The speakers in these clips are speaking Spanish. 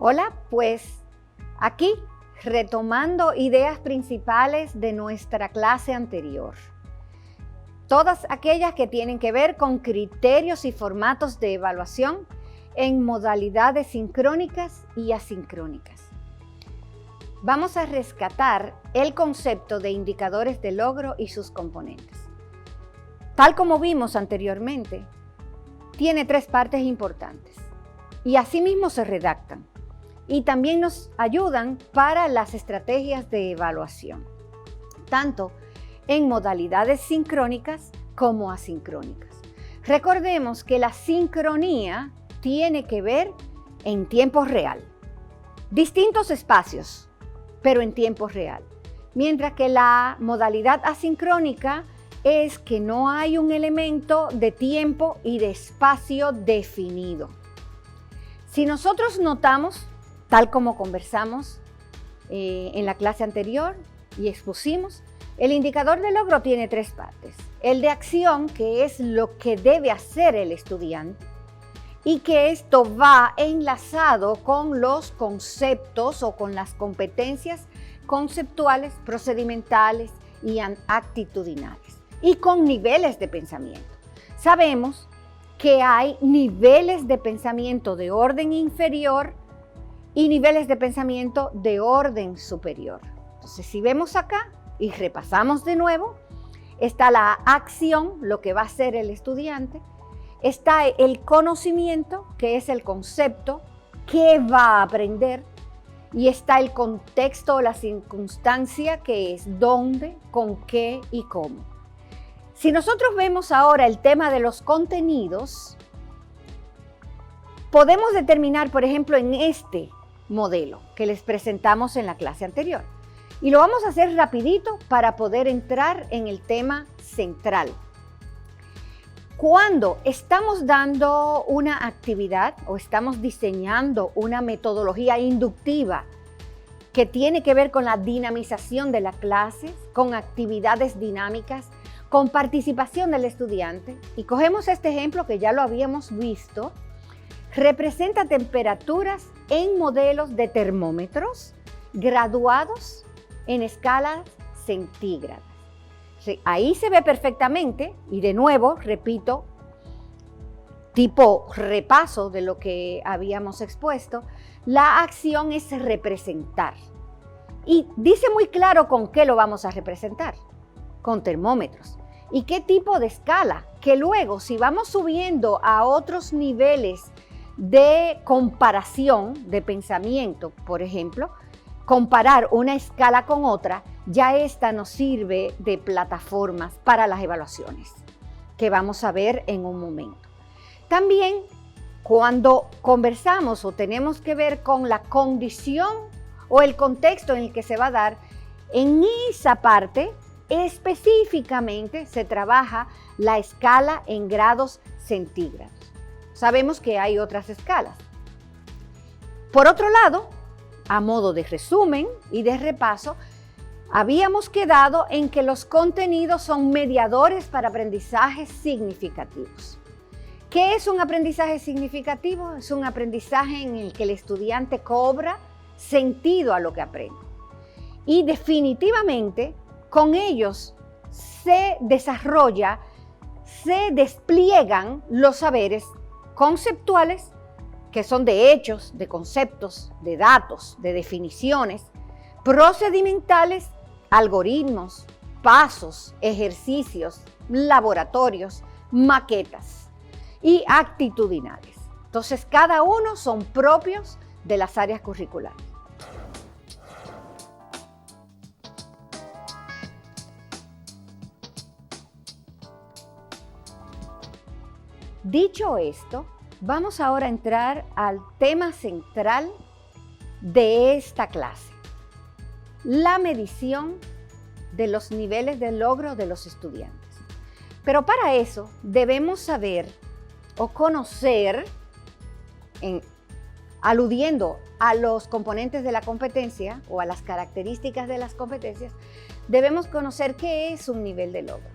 Hola, pues aquí retomando ideas principales de nuestra clase anterior. Todas aquellas que tienen que ver con criterios y formatos de evaluación en modalidades sincrónicas y asincrónicas. Vamos a rescatar el concepto de indicadores de logro y sus componentes. Tal como vimos anteriormente, tiene tres partes importantes y asimismo se redactan. Y también nos ayudan para las estrategias de evaluación, tanto en modalidades sincrónicas como asincrónicas. Recordemos que la sincronía tiene que ver en tiempo real, distintos espacios, pero en tiempo real, mientras que la modalidad asincrónica es que no hay un elemento de tiempo y de espacio definido. Si nosotros notamos, tal como conversamos en la clase anterior y expusimos, el indicador de logro tiene tres partes. El de acción, que es lo que debe hacer el estudiante, y que esto va enlazado con los conceptos o con las competencias conceptuales, procedimentales y actitudinales, y con niveles de pensamiento. Sabemos que hay niveles de pensamiento de orden inferior y niveles de pensamiento de orden superior. Entonces, si vemos acá y repasamos de nuevo, está la acción, lo que va a hacer el estudiante, está el conocimiento, que es el concepto, qué va a aprender, y está el contexto o la circunstancia, que es dónde, con qué y cómo. Si nosotros vemos ahora el tema de los contenidos, podemos determinar, por ejemplo, en este modelo que les presentamos en la clase anterior. Y lo vamos a hacer rapidito para poder entrar en el tema central. Cuando estamos dando una actividad o estamos diseñando una metodología inductiva que tiene que ver con la dinamización de las clases, con actividades dinámicas, con participación del estudiante, y cogemos este ejemplo que ya lo habíamos visto, representa temperaturas en modelos de termómetros graduados en escalas centígradas. Ahí se ve perfectamente, y de nuevo, repito, tipo repaso de lo que habíamos expuesto, la acción es representar. Y dice muy claro con qué lo vamos a representar, con termómetros. ¿Y qué tipo de escala? Que luego, si vamos subiendo a otros niveles de comparación de pensamiento, por ejemplo, comparar una escala con otra, ya esta nos sirve de plataformas para las evaluaciones, que vamos a ver en un momento. También, cuando conversamos o tenemos que ver con la condición o el contexto en el que se va a dar, en esa parte específicamente se trabaja la escala en grados centígrados. Sabemos que hay otras escalas. Por otro lado, a modo de resumen y de repaso, habíamos quedado en que los contenidos son mediadores para aprendizajes significativos. ¿Qué es un aprendizaje significativo? Es un aprendizaje en el que el estudiante cobra sentido a lo que aprende. Y definitivamente, con ellos se desarrolla, se despliegan los saberes conceptuales, que son de hechos, de conceptos, de datos, de definiciones, procedimentales, algoritmos, pasos, ejercicios, laboratorios, maquetas y actitudinales. Entonces, cada uno son propios de las áreas curriculares. Dicho esto, vamos ahora a entrar al tema central de esta clase, la medición de los niveles de logro de los estudiantes. Pero para eso debemos saber o conocer aludiendo a los componentes de la competencia o a las características de las competencias, debemos conocer qué es un nivel de logro.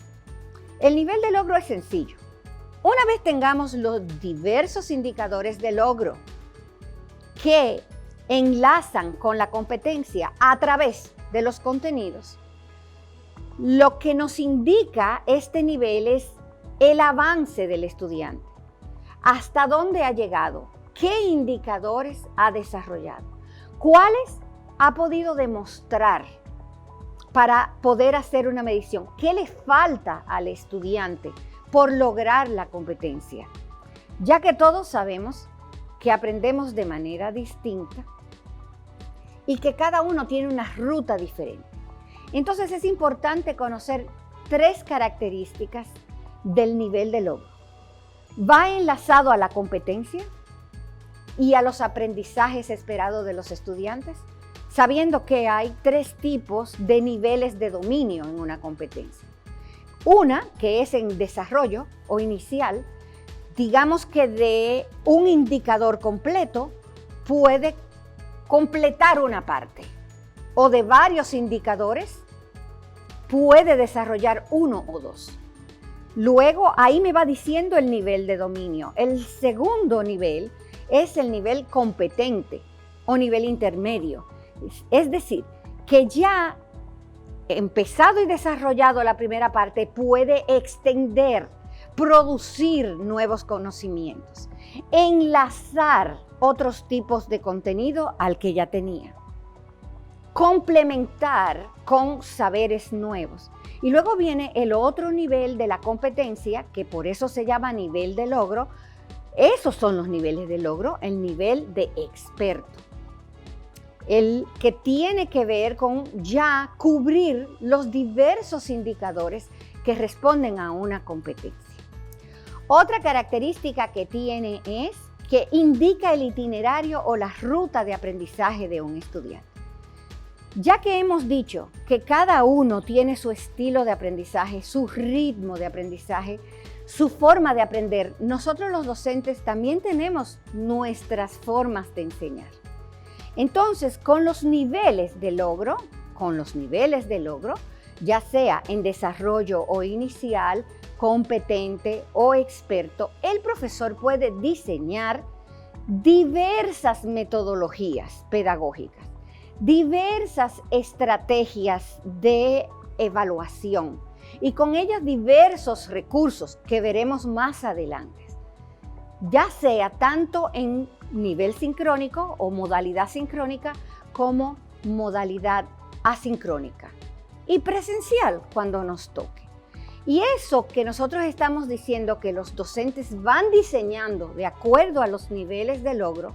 El nivel de logro es sencillo. Una vez tengamos los diversos indicadores de logro que enlazan con la competencia a través de los contenidos, lo que nos indica este nivel es el avance del estudiante. ¿Hasta dónde ha llegado? ¿Qué indicadores ha desarrollado? ¿Cuáles ha podido demostrar para poder hacer una medición? ¿Qué le falta al estudiante por lograr la competencia? Ya que todos sabemos que aprendemos de manera distinta y que cada uno tiene una ruta diferente. Entonces es importante conocer 3 características del nivel de logro. Va enlazado a la competencia y a los aprendizajes esperados de los estudiantes, sabiendo que hay 3 tipos de niveles de dominio en una competencia. Una, que es en desarrollo o inicial, digamos que de un indicador completo puede completar una parte, o de varios indicadores puede desarrollar 1 o 2. Luego ahí me va diciendo el nivel de dominio. El segundo nivel es el nivel competente o nivel intermedio. Es decir, que ya empezado y desarrollado la primera parte puede extender, producir nuevos conocimientos, enlazar otros tipos de contenido al que ya tenía, complementar con saberes nuevos. Y luego viene el otro nivel de la competencia, que por eso se llama nivel de logro. Esos son los niveles de logro, el nivel de experto, el que tiene que ver con ya cubrir los diversos indicadores que responden a una competencia. Otra característica que tiene es que indica el itinerario o la ruta de aprendizaje de un estudiante. Ya que hemos dicho que cada uno tiene su estilo de aprendizaje, su ritmo de aprendizaje, su forma de aprender, nosotros los docentes también tenemos nuestras formas de enseñar. Entonces, con los niveles de logro, ya sea en desarrollo o inicial, competente o experto, el profesor puede diseñar diversas metodologías pedagógicas, diversas estrategias de evaluación y con ellas diversos recursos que veremos más adelante, ya sea tanto en nivel sincrónico o modalidad sincrónica como modalidad asincrónica y presencial cuando nos toque. Y eso que nosotros estamos diciendo que los docentes van diseñando de acuerdo a los niveles de logro,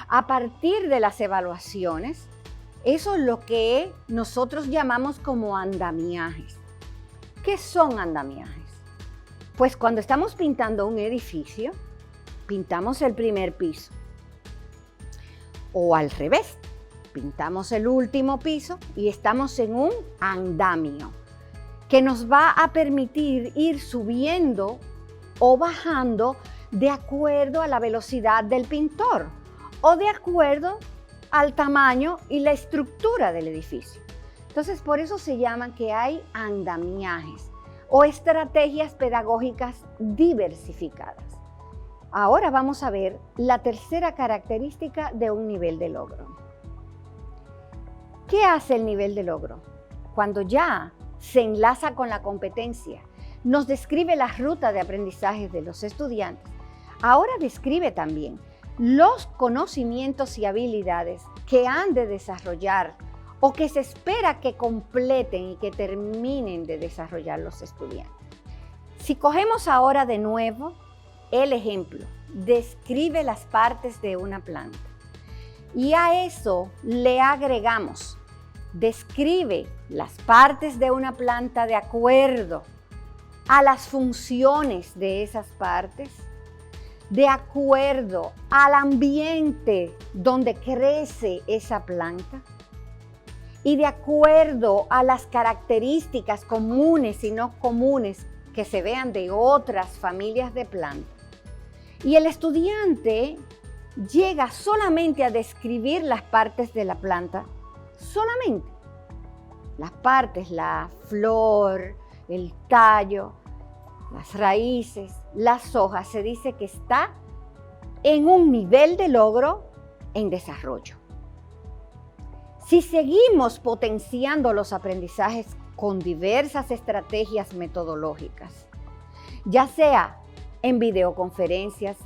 a partir de las evaluaciones, eso es lo que nosotros llamamos como andamiajes. ¿Qué son andamiajes? Pues cuando estamos pintando un edificio, pintamos el primer piso. O al revés, pintamos el último piso y estamos en un andamio que nos va a permitir ir subiendo o bajando de acuerdo a la velocidad del pintor o de acuerdo al tamaño y la estructura del edificio. Entonces, por eso se llaman que hay andamiajes o estrategias pedagógicas diversificadas. Ahora vamos a ver la tercera característica de un nivel de logro. ¿Qué hace el nivel de logro? Cuando ya se enlaza con la competencia, nos describe la ruta de aprendizaje de los estudiantes. Ahora describe también los conocimientos y habilidades que han de desarrollar o que se espera que completen y que terminen de desarrollar los estudiantes. Si cogemos ahora de nuevo el ejemplo, describe las partes de una planta y a eso le agregamos, describe las partes de una planta de acuerdo a las funciones de esas partes, de acuerdo al ambiente donde crece esa planta y de acuerdo a las características comunes y no comunes que se vean de otras familias de plantas. Y el estudiante llega solamente a describir las partes de la planta, solamente las partes, la flor, el tallo, las raíces, las hojas, se dice que está en un nivel de logro en desarrollo. Si seguimos potenciando los aprendizajes con diversas estrategias metodológicas, ya sea en videoconferencias,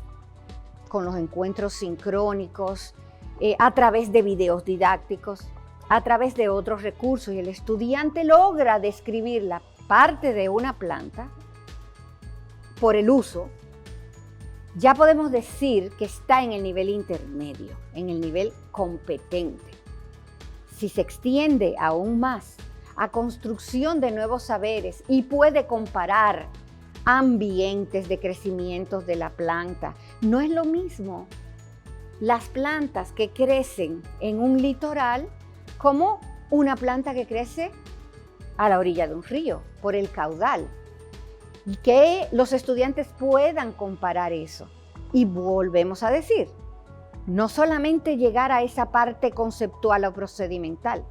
con los encuentros sincrónicos, a través de videos didácticos, a través de otros recursos, y el estudiante logra describir la parte de una planta por el uso, ya podemos decir que está en el nivel intermedio, en el nivel competente. Si se extiende aún más a construcción de nuevos saberes y puede comparar ambientes de crecimiento de la planta, no es lo mismo las plantas que crecen en un litoral como una planta que crece a la orilla de un río, por el caudal. Y que los estudiantes puedan comparar eso. Y volvemos a decir, no solamente llegar a esa parte conceptual o procedimental.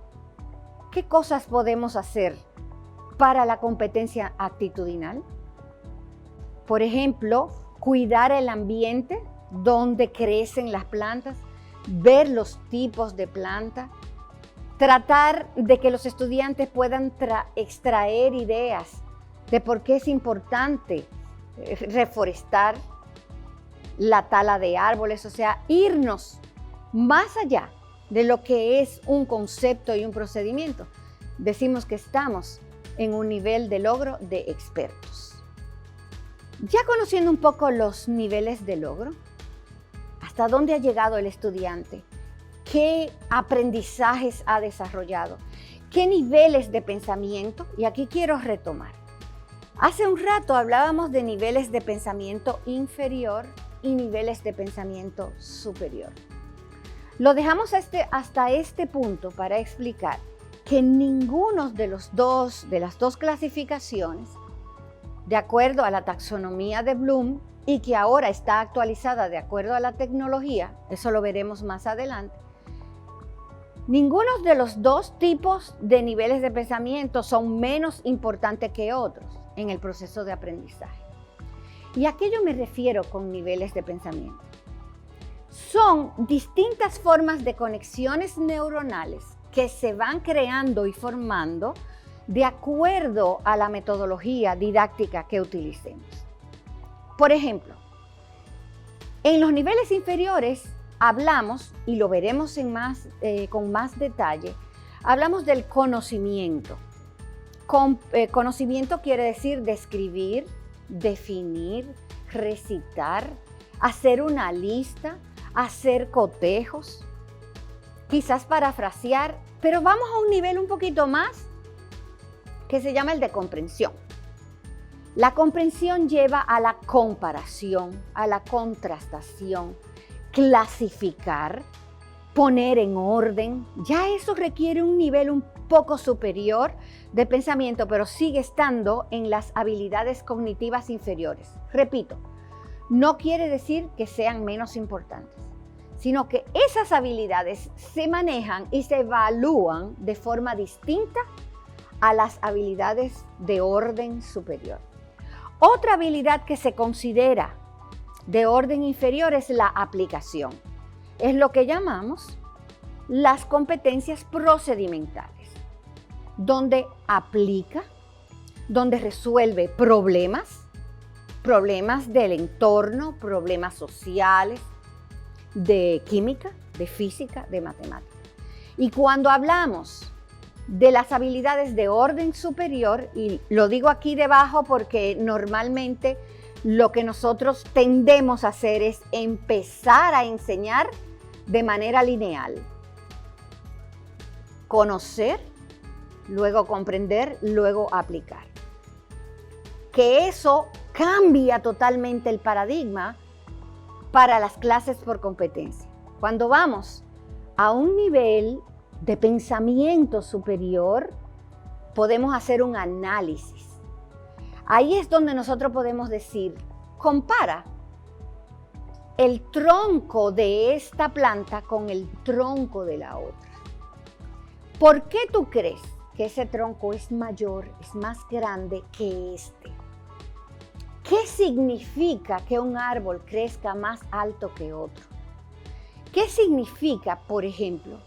¿Qué cosas podemos hacer para la competencia actitudinal? Por ejemplo, cuidar el ambiente donde crecen las plantas, ver los tipos de planta, tratar de que los estudiantes puedan extraer ideas de por qué es importante reforestar, la tala de árboles, o sea, irnos más allá de lo que es un concepto y un procedimiento. Decimos que estamos en un nivel de logro de expertos. Ya conociendo un poco los niveles de logro, ¿hasta dónde ha llegado el estudiante? ¿Qué aprendizajes ha desarrollado? ¿Qué niveles de pensamiento? Y aquí quiero retomar. Hace un rato hablábamos de niveles de pensamiento inferior y niveles de pensamiento superior. Lo dejamos hasta este punto para explicar que ninguno de las dos clasificaciones, de acuerdo a la taxonomía de Bloom y que ahora está actualizada de acuerdo a la tecnología, eso lo veremos más adelante, ninguno de los dos tipos de niveles de pensamiento son menos importantes que otros en el proceso de aprendizaje. ¿Y a qué yo me refiero con niveles de pensamiento? Son distintas formas de conexiones neuronales que se van creando y formando de acuerdo a la metodología didáctica que utilicemos. Por ejemplo, en los niveles inferiores hablamos, y lo veremos con más detalle, hablamos del conocimiento. Conocimiento quiere decir describir, definir, recitar, hacer una lista, hacer cotejos, quizás parafrasear, pero vamos a un nivel un poquito más que se llama el de comprensión. La comprensión lleva a la comparación, a la contrastación, clasificar, poner en orden. Ya eso requiere un nivel un poco superior de pensamiento, pero sigue estando en las habilidades cognitivas inferiores. Repito, no quiere decir que sean menos importantes, sino que esas habilidades se manejan y se evalúan de forma distinta a las habilidades de orden superior. Otra habilidad que se considera de orden inferior es la aplicación. Es lo que llamamos las competencias procedimentales, donde aplica, donde resuelve problemas del entorno, problemas sociales, de química, de física, de matemática. Y cuando hablamos de las habilidades de orden superior, y lo digo aquí debajo porque normalmente lo que nosotros tendemos a hacer es empezar a enseñar de manera lineal. Conocer, luego comprender, luego aplicar. Que eso cambia totalmente el paradigma para las clases por competencia. Cuando vamos a un nivel de pensamiento superior, podemos hacer un análisis. Ahí es donde nosotros podemos decir, compara el tronco de esta planta con el tronco de la otra. ¿Por qué tú crees que ese tronco es mayor, es más grande que este? ¿Qué significa que un árbol crezca más alto que otro? ¿Qué significa, por ejemplo,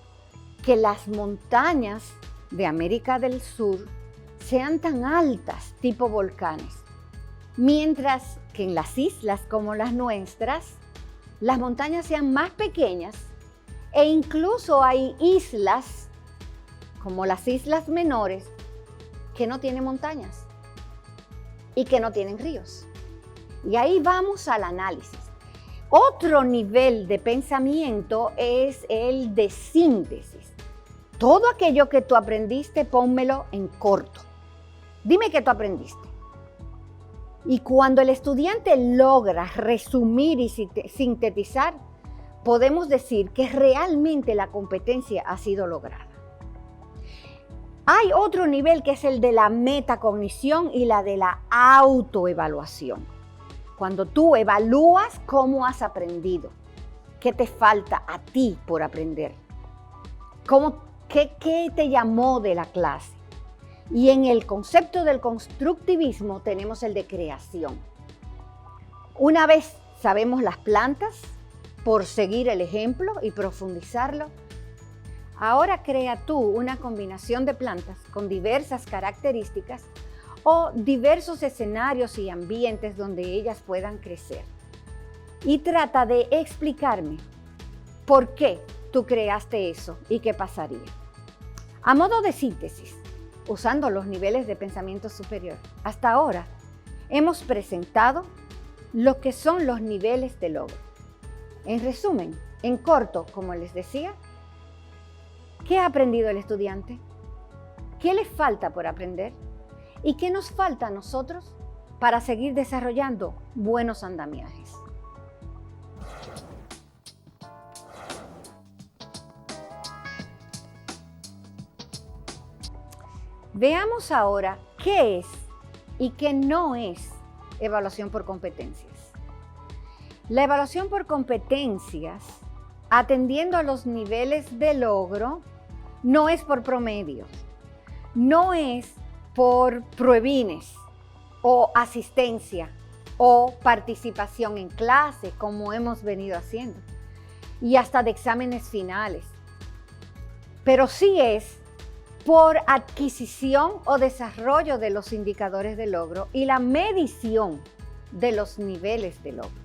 que las montañas de América del Sur sean tan altas, tipo volcanes, mientras que en las islas como las nuestras, las montañas sean más pequeñas e incluso hay islas, como las islas menores, que no tienen montañas y que no tienen ríos? Y ahí vamos al análisis. Otro nivel de pensamiento es el de síntesis. Todo aquello que tú aprendiste, pónmelo en corto. Dime qué tú aprendiste. Y cuando el estudiante logra resumir y sintetizar, podemos decir que realmente la competencia ha sido lograda. Hay otro nivel que es el de la metacognición y la de la autoevaluación. Cuando tú evalúas cómo has aprendido, qué te falta a ti por aprender, qué te llamó de la clase. Y en el concepto del constructivismo tenemos el de creación. Una vez sabemos las plantas, por seguir el ejemplo y profundizarlo, ahora crea tú una combinación de plantas con diversas características o diversos escenarios y ambientes donde ellas puedan crecer. Y trata de explicarme por qué tú creaste eso y qué pasaría. A modo de síntesis, usando los niveles de pensamiento superior, hasta ahora hemos presentado lo que son los niveles de logro. En resumen, en corto, como les decía, ¿qué ha aprendido el estudiante? ¿Qué le falta por aprender? ¿Y qué nos falta a nosotros para seguir desarrollando buenos andamiajes? Veamos ahora qué es y qué no es evaluación por competencias. La evaluación por competencias, atendiendo a los niveles de logro, no es por promedios, no es por pruebines o asistencia o participación en clase, como hemos venido haciendo, y hasta de exámenes finales. Pero sí es por adquisición o desarrollo de los indicadores de logro y la medición de los niveles de logro.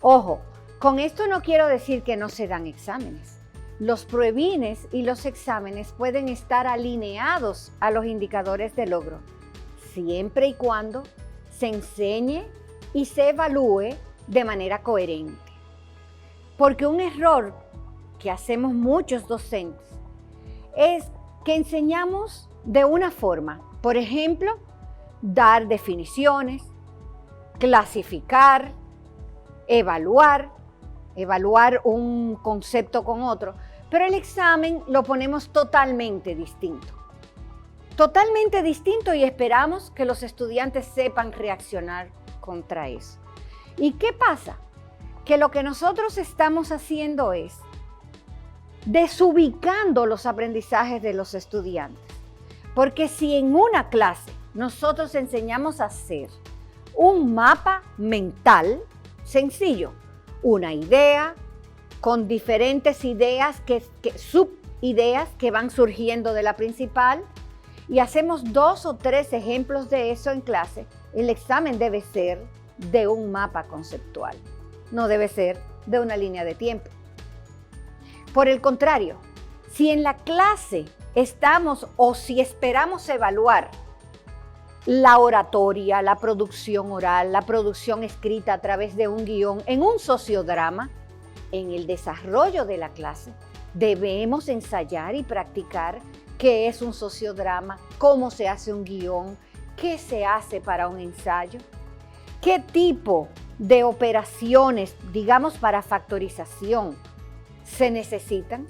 Ojo, con esto no quiero decir que no se dan exámenes. Los pruebines y los exámenes pueden estar alineados a los indicadores de logro, siempre y cuando se enseñe y se evalúe de manera coherente. Porque un error que hacemos muchos docentes es que enseñamos de una forma, por ejemplo, dar definiciones, clasificar, evaluar un concepto con otro, pero el examen lo ponemos totalmente distinto. Totalmente distinto y esperamos que los estudiantes sepan reaccionar contra eso. ¿Y qué pasa? Que lo que nosotros estamos haciendo es desubicando los aprendizajes de los estudiantes. Porque si en una clase nosotros enseñamos a hacer un mapa mental sencillo, una idea con diferentes ideas, subideas que van surgiendo de la principal, y hacemos 2 o 3 ejemplos de eso en clase, el examen debe ser de un mapa conceptual, no debe ser de una línea de tiempo. Por el contrario, si en la clase estamos o si esperamos evaluar la oratoria, la producción oral, la producción escrita a través de un guión en un sociodrama, en el desarrollo de la clase debemos ensayar y practicar qué es un sociodrama, cómo se hace un guión, qué se hace para un ensayo, qué tipo de operaciones, digamos para factorización, se necesitan.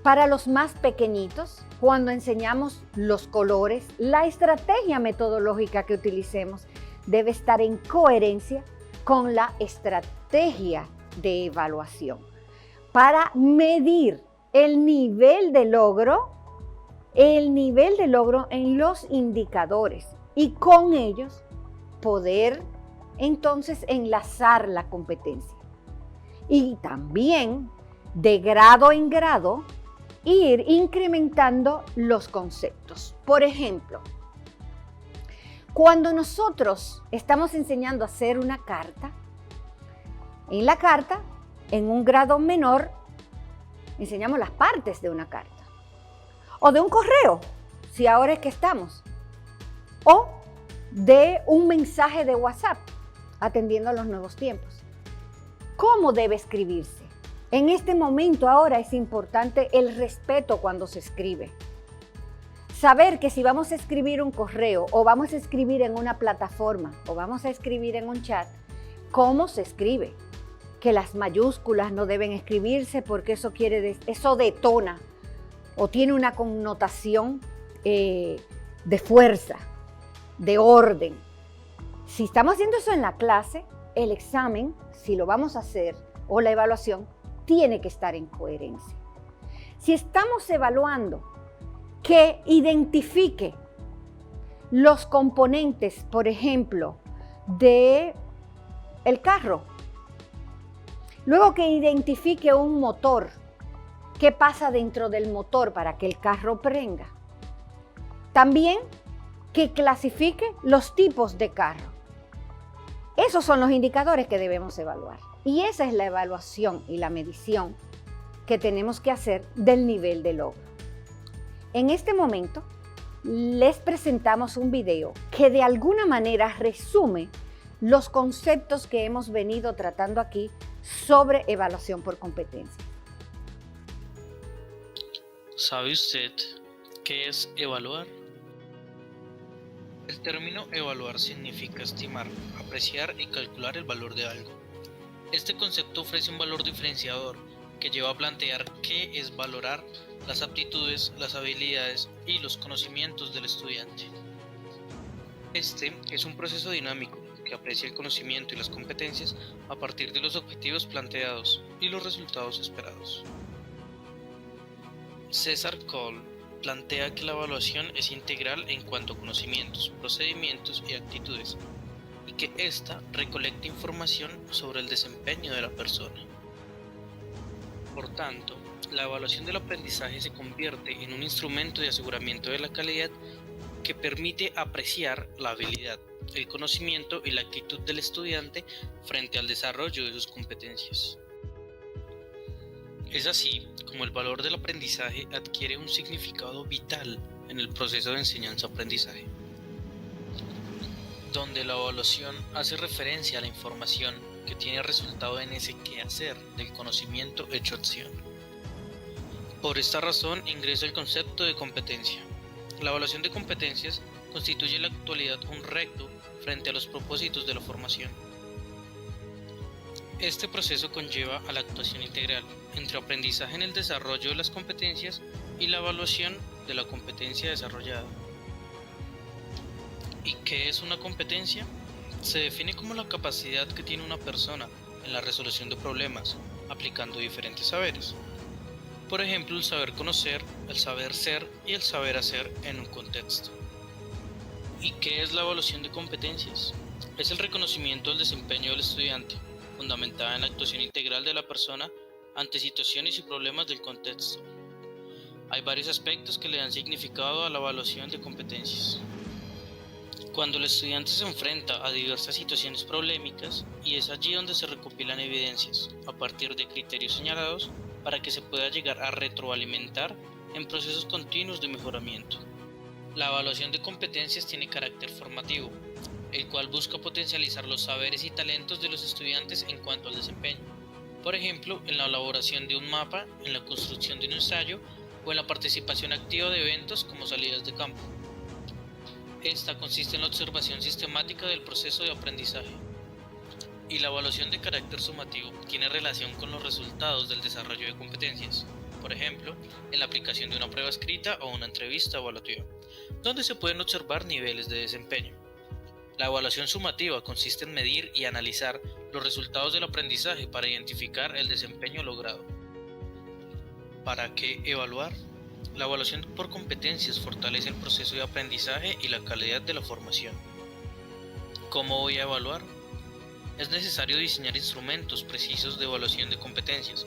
Para los más pequeñitos, cuando enseñamos los colores, la estrategia metodológica que utilicemos debe estar en coherencia con la estrategia de evaluación para medir el nivel de logro en los indicadores y con ellos poder entonces enlazar la competencia. Y también de grado en grado ir incrementando los conceptos. Por ejemplo, cuando nosotros estamos enseñando a hacer una carta, en la carta, en un grado menor, enseñamos las partes de una carta. O de un correo, si ahora es que estamos. O de un mensaje de WhatsApp, atendiendo a los nuevos tiempos. ¿Cómo debe escribirse? En este momento ahora es importante el respeto cuando se escribe. Saber que si vamos a escribir un correo o vamos a escribir en una plataforma o vamos a escribir en un chat, ¿cómo se escribe? Que las mayúsculas no deben escribirse porque eso detona o tiene una connotación de fuerza, de orden. Si estamos haciendo eso en la clase, el examen, si lo vamos a hacer, o la evaluación, tiene que estar en coherencia. Si estamos evaluando, que identifique los componentes, por ejemplo, del carro. Luego que identifique un motor, ¿qué pasa dentro del motor para que el carro prenda? También que clasifique los tipos de carro. Esos son los indicadores que debemos evaluar. Y esa es la evaluación y la medición que tenemos que hacer del nivel de logro. En este momento, les presentamos un video que de alguna manera resume los conceptos que hemos venido tratando aquí sobre evaluación por competencia. ¿Sabe usted qué es evaluar? El término evaluar significa estimar, apreciar y calcular el valor de algo. Este concepto ofrece un valor diferenciador que lleva a plantear qué es valorar las aptitudes, las habilidades y los conocimientos del estudiante. Este es un proceso dinámico que aprecia el conocimiento y las competencias a partir de los objetivos planteados y los resultados esperados. César Cole plantea que la evaluación es integral en cuanto a conocimientos, procedimientos y actitudes, y que ésta recolecta información sobre el desempeño de la persona. Por tanto, la evaluación del aprendizaje se convierte en un instrumento de aseguramiento de la calidad que permite apreciar la habilidad, el conocimiento y la actitud del estudiante frente al desarrollo de sus competencias. Es así como el valor del aprendizaje adquiere un significado vital en el proceso de enseñanza-aprendizaje, donde la evaluación hace referencia a la información que tiene resultado en ese quehacer del conocimiento hecho acción. Por esta razón ingresa el concepto de competencia. La evaluación de competencias constituye en la actualidad un reto frente a los propósitos de la formación. Este proceso conlleva a la actuación integral entre aprendizaje en el desarrollo de las competencias y la evaluación de la competencia desarrollada. ¿Y qué es una competencia? Se define como la capacidad que tiene una persona en la resolución de problemas, aplicando diferentes saberes. Por ejemplo, el saber conocer, el saber ser y el saber hacer en un contexto. ¿Y qué es la evaluación de competencias? Es el reconocimiento del desempeño del estudiante, fundamentada en la actuación integral de la persona ante situaciones y problemas del contexto. Hay varios aspectos que le dan significado a la evaluación de competencias. Cuando el estudiante se enfrenta a diversas situaciones problemáticas, y es allí donde se recopilan evidencias, a partir de criterios señalados, para que se pueda llegar a retroalimentar en procesos continuos de mejoramiento. La evaluación de competencias tiene carácter formativo, el cual busca potencializar los saberes y talentos de los estudiantes en cuanto al desempeño. Por ejemplo, en la elaboración de un mapa, en la construcción de un ensayo o en la participación activa de eventos como salidas de campo. Esta consiste en la observación sistemática del proceso de aprendizaje. Y la evaluación de carácter sumativo tiene relación con los resultados del desarrollo de competencias, por ejemplo, en la aplicación de una prueba escrita o una entrevista evaluativa, donde se pueden observar niveles de desempeño. La evaluación sumativa consiste en medir y analizar los resultados del aprendizaje para identificar el desempeño logrado. ¿Para qué evaluar? La evaluación por competencias fortalece el proceso de aprendizaje y la calidad de la formación. ¿Cómo voy a evaluar? Es necesario diseñar instrumentos precisos de evaluación de competencias,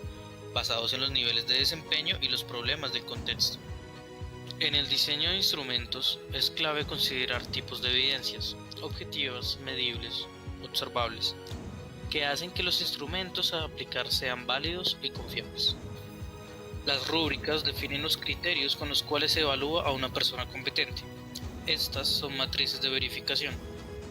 basados en los niveles de desempeño y los problemas del contexto. En el diseño de instrumentos es clave considerar tipos de evidencias, objetivas, medibles, observables, que hacen que los instrumentos a aplicar sean válidos y confiables. Las rúbricas definen los criterios con los cuales se evalúa a una persona competente. Estas son matrices de verificación,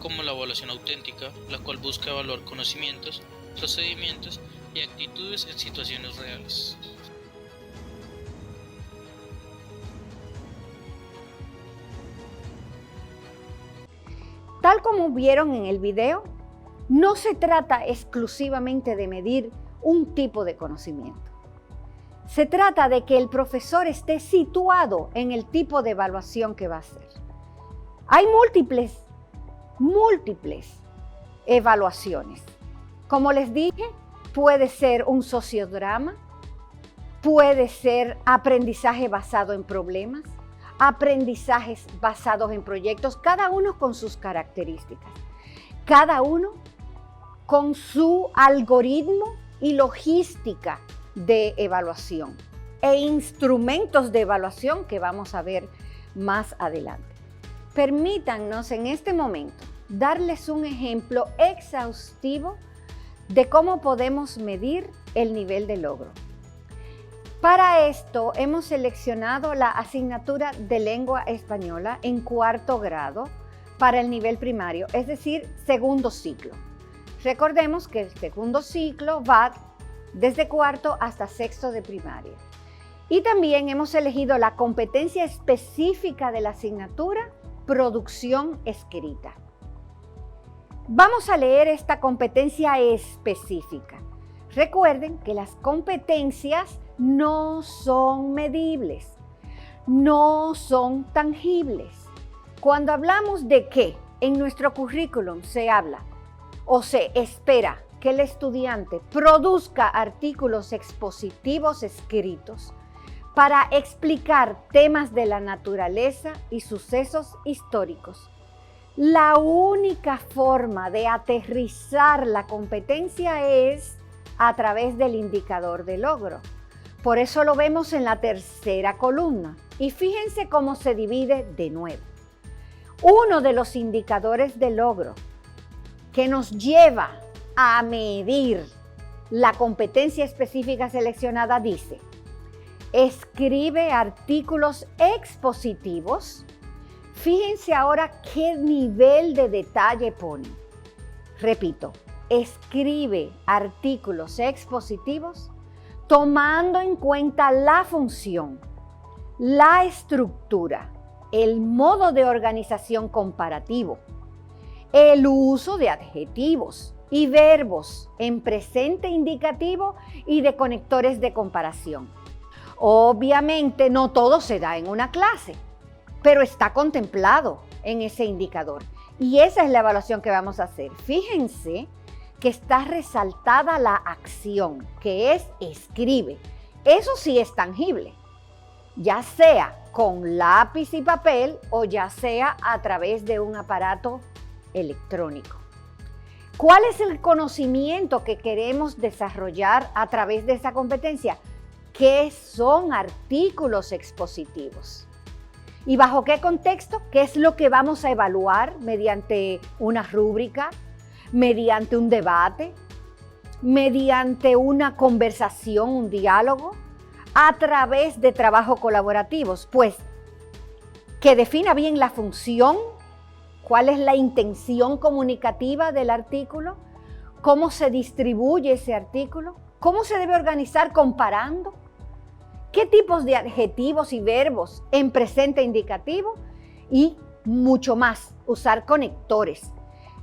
como la evaluación auténtica, la cual busca evaluar conocimientos, procedimientos y actitudes en situaciones reales. Tal como vieron en el video, no se trata exclusivamente de medir un tipo de conocimiento. Se trata de que el profesor esté situado en el tipo de evaluación que va a hacer. Hay múltiples evaluaciones. Como les dije, puede ser un sociodrama, puede ser aprendizaje basado en problemas, aprendizajes basados en proyectos, cada uno con sus características, cada uno con su algoritmo y logística de evaluación e instrumentos de evaluación que vamos a ver más adelante. Permítanos en este momento darles un ejemplo exhaustivo de cómo podemos medir el nivel de logro. Para esto hemos seleccionado la asignatura de lengua española en cuarto grado para el nivel primario, es decir, segundo ciclo. Recordemos que el segundo ciclo va desde cuarto hasta sexto de primaria. Y también hemos elegido la competencia específica de la asignatura, producción escrita. Vamos a leer esta competencia específica. Recuerden que las competencias no son medibles, no son tangibles. Cuando hablamos de que en nuestro currículum se habla o se espera que el estudiante produzca artículos expositivos escritos para explicar temas de la naturaleza y sucesos históricos, la única forma de aterrizar la competencia es a través del indicador de logro. Por eso lo vemos en la tercera columna. Y fíjense cómo se divide de nuevo. Uno de los indicadores de logro que nos lleva a medir la competencia específica seleccionada dice: escribe artículos expositivos. Fíjense ahora qué nivel de detalle pone. Repito, escribe artículos expositivos tomando en cuenta la función, la estructura, el modo de organización comparativo, el uso de adjetivos y verbos en presente indicativo y de conectores de comparación. Obviamente no todo se da en una clase, pero está contemplado en ese indicador. Y esa es la evaluación que vamos a hacer. Fíjense que está resaltada la acción, que es escribe. Eso sí es tangible, ya sea con lápiz y papel o ya sea a través de un aparato electrónico. ¿Cuál es el conocimiento que queremos desarrollar a través de esa competencia? ¿Qué son artículos expositivos? ¿Y bajo qué contexto? ¿Qué es lo que vamos a evaluar mediante una rúbrica, mediante un debate, mediante una conversación, un diálogo, a través de trabajos colaborativos? Pues que defina bien la función, cuál es la intención comunicativa del artículo, cómo se distribuye ese artículo, cómo se debe organizar comparando, qué tipos de adjetivos y verbos en presente indicativo y mucho más, usar conectores.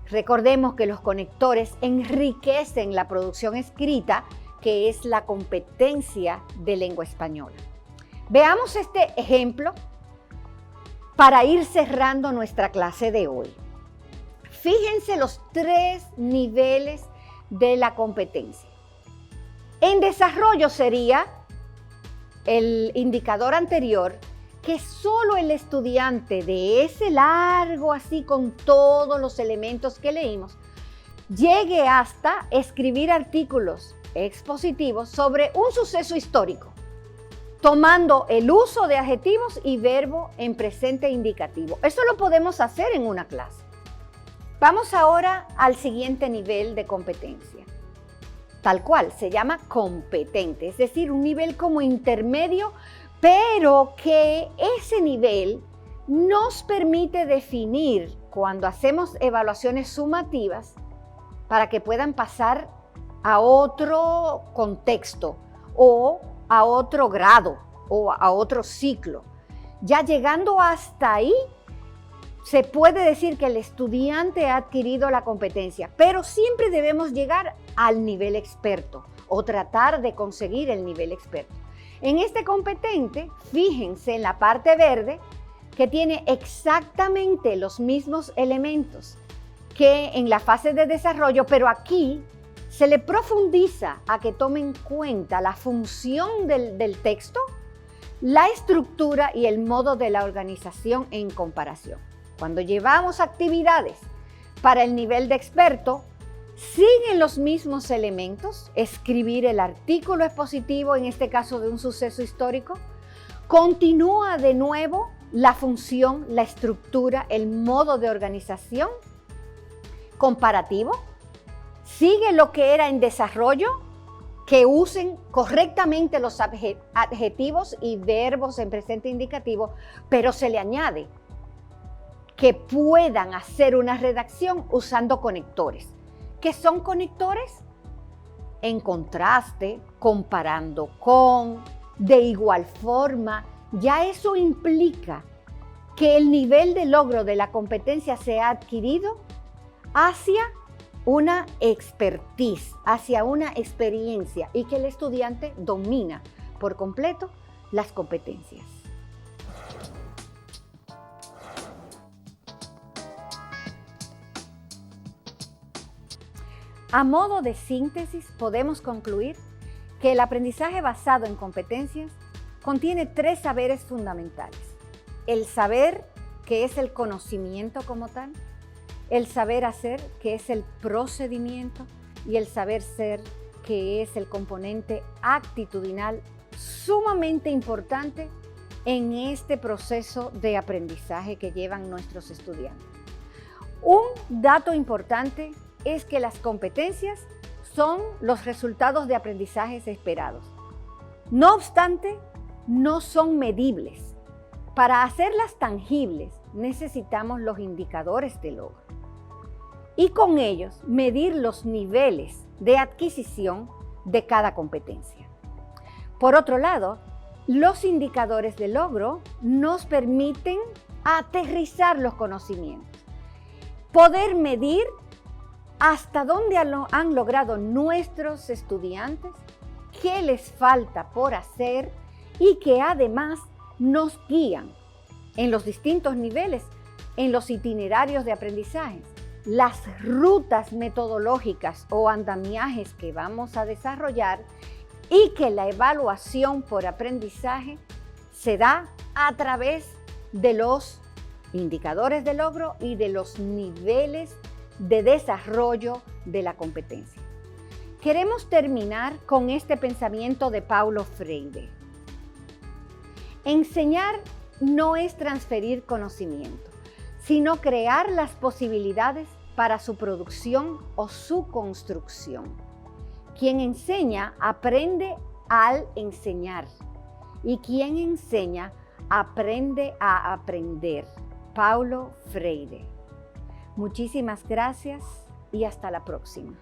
Recordemos que los conectores enriquecen la producción escrita, que es la competencia de lengua española. Veamos este ejemplo para ir cerrando nuestra clase de hoy. fíjense los 3 niveles de la competencia. En desarrollo sería el indicador anterior, que solo el estudiante de ese largo así con todos los elementos que leímos, llegue hasta escribir artículos expositivos sobre un suceso histórico, tomando el uso de adjetivos y verbo en presente indicativo. Eso lo podemos hacer en una clase. Vamos ahora al siguiente nivel de competencia. Tal cual, se llama competente, es decir, un nivel como intermedio, pero que ese nivel nos permite definir cuando hacemos evaluaciones sumativas para que puedan pasar a otro contexto o a otro grado o a otro ciclo. Ya llegando hasta ahí, se puede decir que el estudiante ha adquirido la competencia, pero siempre debemos llegar al nivel experto o tratar de conseguir el nivel experto. En este competente, fíjense en la parte verde que tiene exactamente los mismos elementos que en la fase de desarrollo, pero aquí se le profundiza a que tome en cuenta la función del texto, la estructura y el modo de la organización en comparación. Cuando llevamos actividades para el nivel de experto, siguen los mismos elementos, escribir el artículo expositivo, en este caso de un suceso histórico, continúa de nuevo la función, la estructura, el modo de organización comparativo, sigue lo que era en desarrollo, que usen correctamente los adjetivos y verbos en presente indicativo, pero se le añade que puedan hacer una redacción usando conectores. ¿Qué son conectores? En contraste, comparando con, de igual forma, ya eso implica que el nivel de logro de la competencia se ha adquirido hacia una expertise, hacia una experiencia y que el estudiante domina por completo las competencias. A modo de síntesis, podemos concluir que el aprendizaje basado en competencias contiene 3 saberes fundamentales. El saber, que es el conocimiento como tal, el saber hacer, que es el procedimiento, y el saber ser, que es el componente actitudinal sumamente importante en este proceso de aprendizaje que llevan nuestros estudiantes. Un dato importante es que las competencias son los resultados de aprendizajes esperados. No obstante, no son medibles. Para hacerlas tangibles, necesitamos los indicadores de logro y con ellos medir los niveles de adquisición de cada competencia. Por otro lado, los indicadores de logro nos permiten aterrizar los conocimientos, poder medir hasta dónde han logrado nuestros estudiantes, qué les falta por hacer y que además nos guían en los distintos niveles, en los itinerarios de aprendizaje, las rutas metodológicas o andamiajes que vamos a desarrollar y que la evaluación por aprendizaje se da a través de los indicadores de logro y de los niveles de desarrollo de la competencia. Queremos terminar con este pensamiento de Paulo Freire. Enseñar no es transferir conocimiento, sino crear las posibilidades para su producción o su construcción. Quien enseña aprende al enseñar y quien enseña aprende a aprender. Paulo Freire. Muchísimas gracias y hasta la próxima.